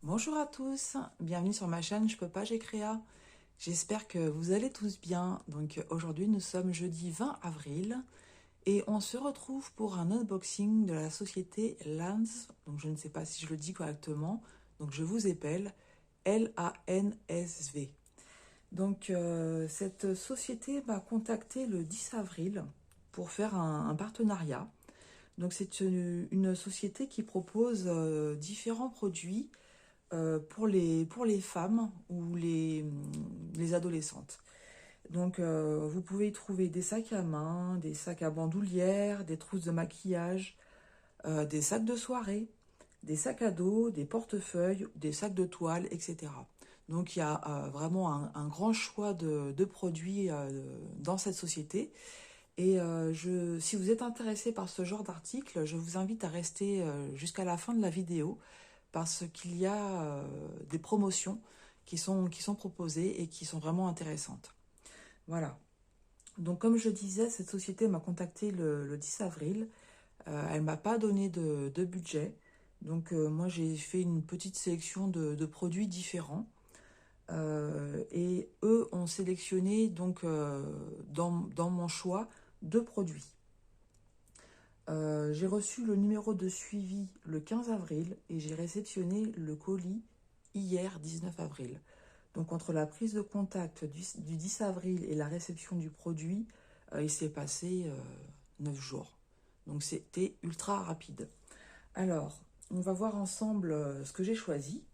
Bonjour à tous, bienvenue sur ma chaîne Je peux pas, j'ai créa. J'espère que vous allez tous bien. Donc aujourd'hui nous sommes jeudi 20 avril et on se retrouve pour un unboxing de la société Lans. Donc je ne sais pas si je le dis correctement, donc je vous appelle LANSV. Donc cette société m'a contacté le 10 avril pour faire un partenariat. Donc c'est une société qui propose différents produits pour les femmes ou les adolescentes. Donc, vous pouvez y trouver des sacs à main, des sacs à bandoulière, des trousses de maquillage, des sacs de soirée, des sacs à dos, des portefeuilles, des sacs de toile, etc. Donc, il y a vraiment un grand choix de produits dans cette société. Et si vous êtes intéressé par ce genre d'article, je vous invite à rester jusqu'à la fin de la vidéo parce qu'il y a des promotions qui sont proposées et qui sont vraiment intéressantes. Voilà. Donc comme je disais, cette société m'a contacté le 10 avril. Elle ne m'a pas donné de budget. Donc moi j'ai fait une petite sélection de produits différents. Et eux ont sélectionné donc dans mon choix deux produits. J'ai reçu le numéro de suivi le 15 avril et j'ai réceptionné le colis hier 19 avril. Donc entre la prise de contact du 10 avril et la réception du produit, il s'est passé 9 jours. Donc c'était ultra rapide. Alors, on va voir ensemble ce que j'ai choisi.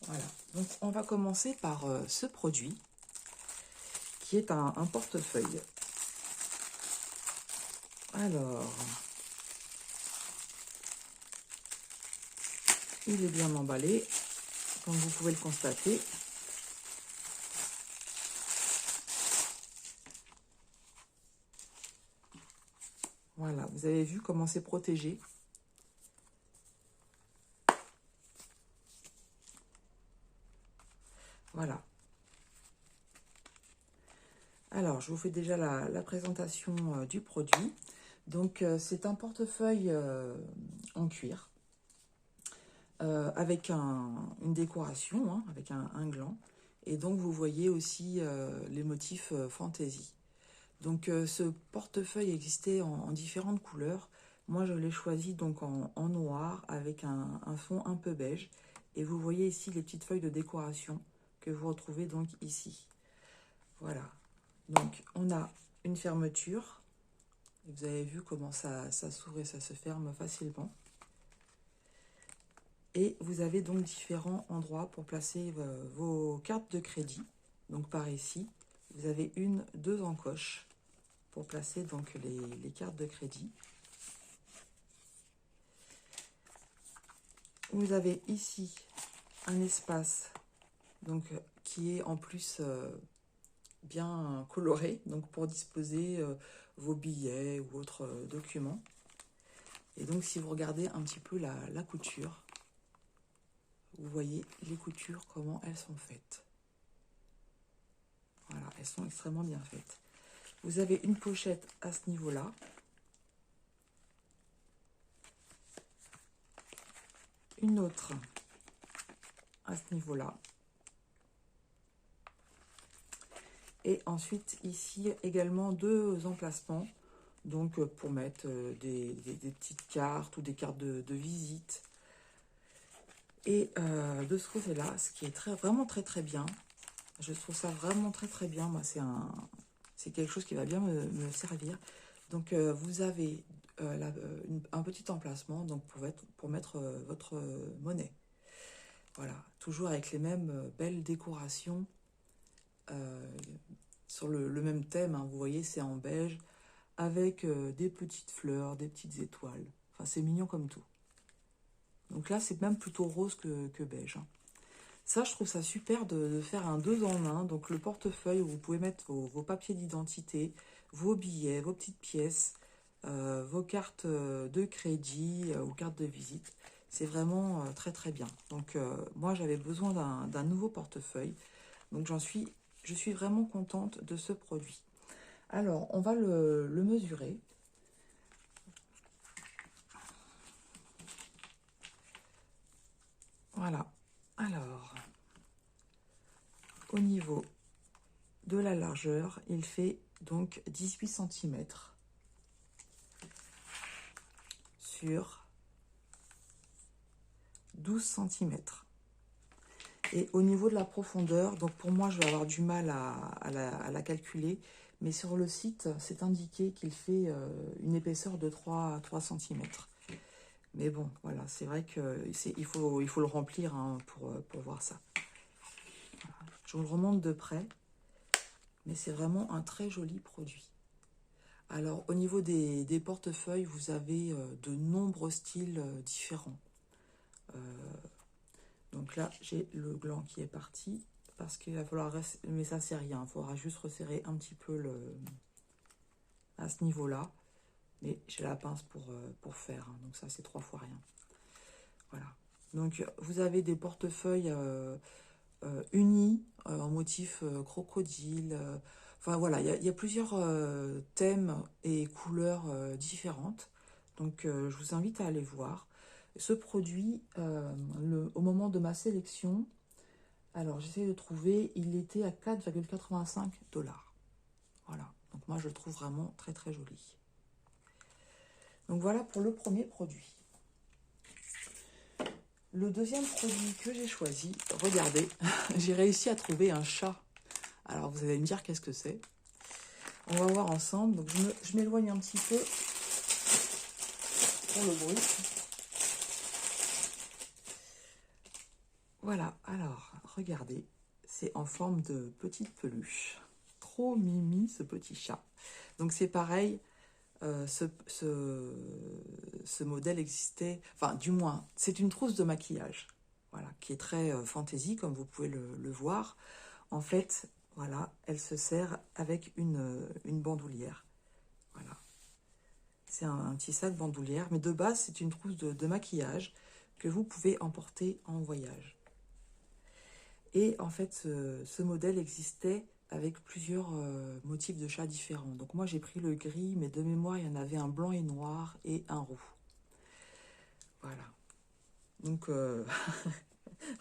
Voilà. Donc on va commencer par ce produit qui est un portefeuille. Alors, il est bien emballé, comme vous pouvez le constater. Voilà, vous avez vu comment c'est protégé. Voilà. Alors, je vous fais déjà la présentation du produit. Donc, c'est un portefeuille en cuir avec une décoration, hein, avec un gland. Et donc, vous voyez aussi les motifs fantasy. Donc, ce portefeuille existait en différentes couleurs. Moi, je l'ai choisi donc en noir avec un fond un peu beige. Et vous voyez ici les petites feuilles de décoration que vous retrouvez donc ici. Voilà. Donc, on a une fermeture. Vous avez vu comment ça s'ouvre et ça se ferme facilement. Et vous avez donc différents endroits pour placer vos cartes de crédit. Donc, par ici, vous avez deux encoches pour placer donc les cartes de crédit. Vous avez ici un espace donc, qui est en plus bien coloré, donc pour disposer vos billets ou autres documents. Et donc si vous regardez un petit peu la couture, vous voyez les coutures, comment elles sont faites. Voilà, elles sont extrêmement bien faites. Vous avez une pochette à ce niveau-là. Une autre à ce niveau-là. Et ensuite, ici, également deux emplacements. Donc, pour mettre des petites cartes ou des cartes de visite. Et de ce côté-là, ce qui est vraiment très bien, je trouve ça vraiment très bien. Moi, c'est quelque chose qui va bien me servir. Donc, vous avez un petit emplacement donc pour mettre votre monnaie. Voilà, toujours avec les mêmes belles décorations sur le même thème. Hein, vous voyez, c'est en beige avec des petites fleurs, des petites étoiles. Enfin, c'est mignon comme tout. Donc là, c'est même plutôt rose que beige. Hein. Ça, je trouve ça super de faire un 2 en 1. Donc le portefeuille où vous pouvez mettre vos papiers d'identité, vos billets, vos petites pièces, vos cartes de crédit ou cartes de visite. C'est vraiment très bien. Donc moi, j'avais besoin d'un nouveau portefeuille. Donc je suis vraiment contente de ce produit. Alors, on va le mesurer. Voilà. Alors, au niveau de la largeur, il fait donc 18 cm sur 12 cm. Et au niveau de la profondeur, donc pour moi, je vais avoir du mal à la calculer, mais sur le site, c'est indiqué qu'il fait une épaisseur de 3 cm. Mais bon, voilà, c'est vrai qu'il faut le remplir hein, pour voir ça. Voilà. Je vous le remonte de près, mais c'est vraiment un très joli produit. Alors, au niveau des portefeuilles, vous avez de nombreux styles différents. Donc là, j'ai le gland qui est parti, parce qu'il va falloir... Mais ça, c'est rien, il faudra juste resserrer un petit peu à ce niveau-là. Mais j'ai la pince pour faire, hein, donc ça, c'est 3 fois rien. Voilà. Donc, vous avez des portefeuilles unis en motif crocodile. Enfin, voilà, il y a plusieurs thèmes et couleurs différentes. Donc, je vous invite à aller voir. Ce produit, au moment de ma sélection, alors j'essaie de trouver, il était à 4,85 $. Voilà, donc moi je le trouve vraiment très très joli. Donc voilà pour le premier produit. Le deuxième produit que j'ai choisi, regardez, j'ai réussi à trouver un chat. Alors vous allez me dire qu'est-ce que c'est. On va voir ensemble. Donc je m'éloigne un petit peu pour le bruit. Voilà, alors regardez, c'est en forme de petite peluche. Trop mimi ce petit chat. Donc c'est pareil, ce modèle existait, enfin du moins, c'est une trousse de maquillage, voilà, qui est très fantaisie, comme vous pouvez le voir. En fait, voilà, elle se sert avec une bandoulière. Voilà. C'est un petit sac bandoulière, mais de base, c'est une trousse de maquillage que vous pouvez emporter en voyage. Et en fait, ce modèle existait avec plusieurs motifs de chat différents. Donc moi, j'ai pris le gris, mais de mémoire, il y en avait un blanc et noir et un roux. Voilà. Donc,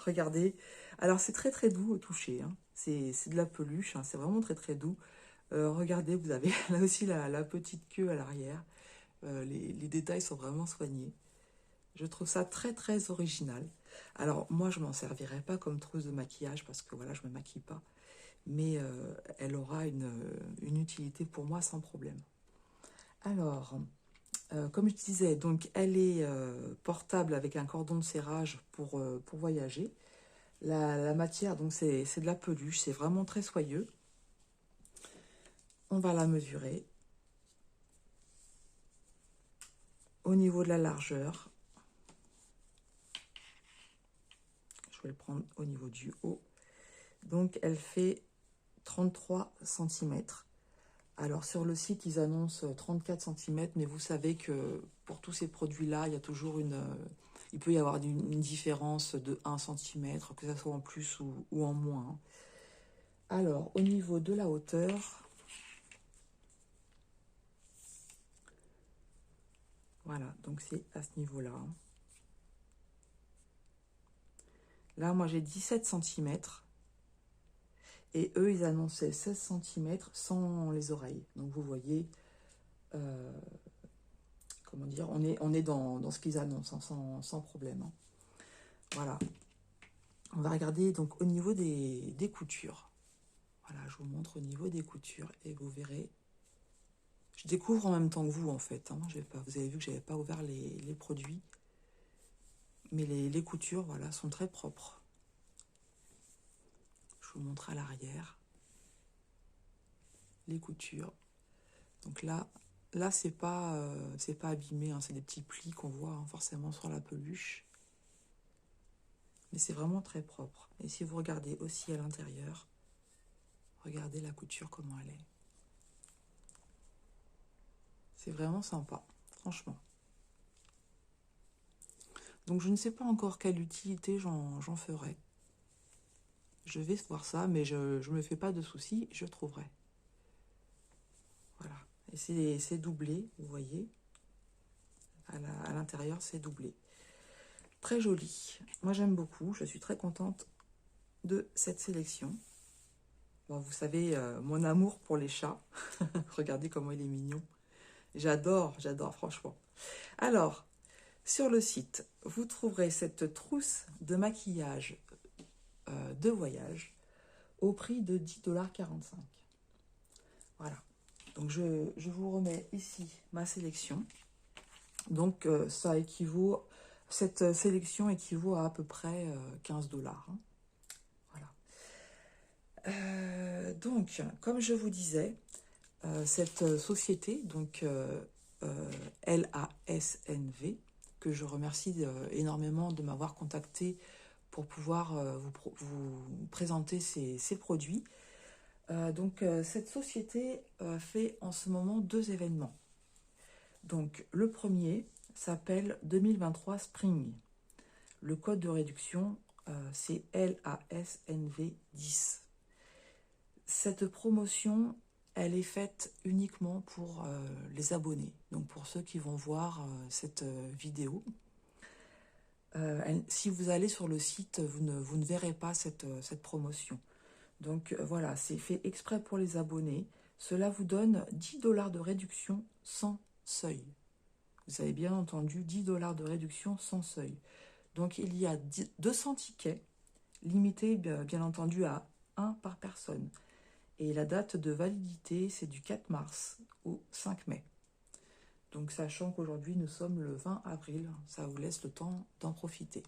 regardez. Alors, c'est très très doux au toucher. Hein. C'est de la peluche, hein. C'est vraiment très très doux. Regardez, vous avez là aussi la petite queue à l'arrière. Les détails sont vraiment soignés. Je trouve ça très très original. Alors moi je m'en servirai pas comme trousse de maquillage parce que voilà je me maquille pas. Mais elle aura une utilité pour moi sans problème. Alors, comme je disais, donc elle est portable avec un cordon de serrage pour voyager. La matière, donc c'est de la peluche, c'est vraiment très soyeux. On va la mesurer. Au niveau de la largeur, je vais le prendre au niveau du haut. Donc elle fait 33 cm. Alors sur le site, ils annoncent 34 cm, mais vous savez que pour tous ces produits-là, il y a toujours il peut y avoir une différence de 1 cm, que ce soit en plus ou en moins. Alors, au niveau de la hauteur, voilà, donc c'est à ce niveau-là. Là, moi, j'ai 17 cm. Et eux, ils annonçaient 16 cm sans les oreilles. Donc, vous voyez, comment dire, on est dans ce qu'ils annoncent, hein, sans problème. Hein. Voilà. On va regarder donc au niveau des coutures. Voilà, je vous montre au niveau des coutures et vous verrez. Je découvre en même temps que vous, en fait. Hein, vous avez vu que je n'avais pas ouvert les produits. Mais les coutures, voilà, sont très propres. Je vous montre à l'arrière. Les coutures. Donc là c'est pas abîmé. Hein, c'est des petits plis qu'on voit hein, forcément sur la peluche. Mais c'est vraiment très propre. Et si vous regardez aussi à l'intérieur, regardez la couture, comment elle est. C'est vraiment sympa, franchement. Donc je ne sais pas encore quelle utilité j'en ferai. Je vais voir ça, mais je ne me fais pas de soucis, je trouverai. Voilà. Et c'est doublé, vous voyez. À l'intérieur, c'est doublé. très joli. Moi, j'aime beaucoup. Je suis très contente de cette sélection. Bon, vous savez, mon amour pour les chats. Regardez comment il est mignon. J'adore, franchement. Alors, sur le site, vous trouverez cette trousse de maquillage de voyage au prix de 10,45 $. Voilà. Donc, je vous remets ici ma sélection. Donc, ça équivaut, cette sélection équivaut à peu près 15 $. Hein. Voilà. Donc, comme je vous disais, cette société, donc LASNV, que je remercie énormément de m'avoir contacté pour pouvoir vous présenter ces produits. Donc, cette société fait en ce moment 2 événements. Donc, le premier s'appelle 2023 Spring. Le code de réduction, c'est LASNV10. Cette promotion, elle est faite uniquement pour les abonnés, donc pour ceux qui vont voir cette vidéo. Si vous allez sur le site, vous ne verrez pas cette promotion. Donc voilà, c'est fait exprès pour les abonnés. Cela vous donne 10 $ de réduction sans seuil. Vous avez bien entendu, 10 $ de réduction sans seuil. Donc il y a 200 tickets, limités bien entendu à 1 par personne. Et la date de validité, c'est du 4 mars au 5 mai. Donc, sachant qu'aujourd'hui, nous sommes le 20 avril, ça vous laisse le temps d'en profiter.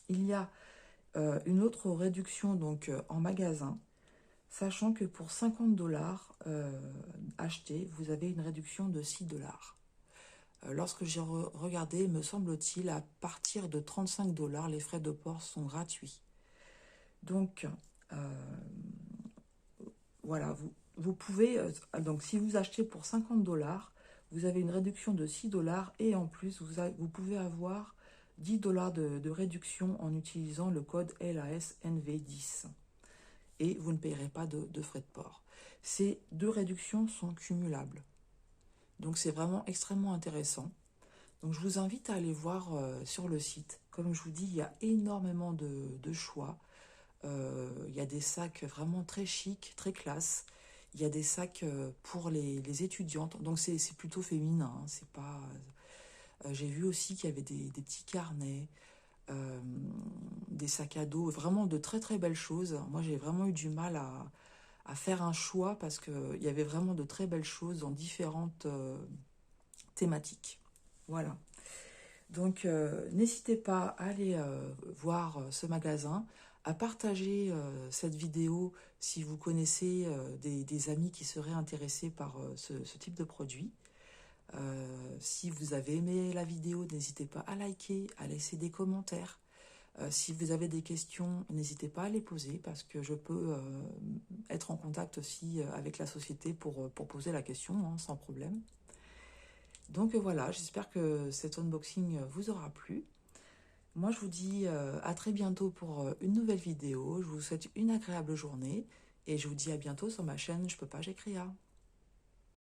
Il y a une autre réduction donc en magasin, sachant que pour 50 $ achetés, vous avez une réduction de 6 $. Lorsque j'ai regardé, me semble-t-il, à partir de 35 $, les frais de port sont gratuits. Donc, voilà, vous pouvez, donc si vous achetez pour 50 $, vous avez une réduction de 6 $ et en plus, vous pouvez avoir 10 $ de réduction en utilisant le code LASNV10. Et vous ne payerez pas de frais de port. Ces 2 réductions sont cumulables. Donc c'est vraiment extrêmement intéressant. Donc je vous invite à aller voir sur le site. Comme je vous dis, il y a énormément de choix. Il y a des sacs vraiment très chics, très classe. Il y a des sacs pour les étudiantes. Donc c'est plutôt féminin. Hein, c'est pas. J'ai vu aussi qu'il y avait des petits carnets, des sacs à dos, vraiment de très très belles choses. Moi j'ai vraiment eu du mal à faire un choix parce qu'il y avait vraiment de très belles choses dans différentes thématiques. Voilà. Donc, n'hésitez pas à aller voir ce magasin, à partager cette vidéo si vous connaissez des amis qui seraient intéressés par ce type de produit. Si vous avez aimé la vidéo, n'hésitez pas à liker, à laisser des commentaires. Si vous avez des questions, n'hésitez pas à les poser parce que je peux être en contact aussi avec la société pour poser la question hein, sans problème. Donc voilà, j'espère que cet unboxing vous aura plu. Moi, je vous dis à très bientôt pour une nouvelle vidéo. Je vous souhaite une agréable journée et je vous dis à bientôt sur ma chaîne Je peux pas, j'écris.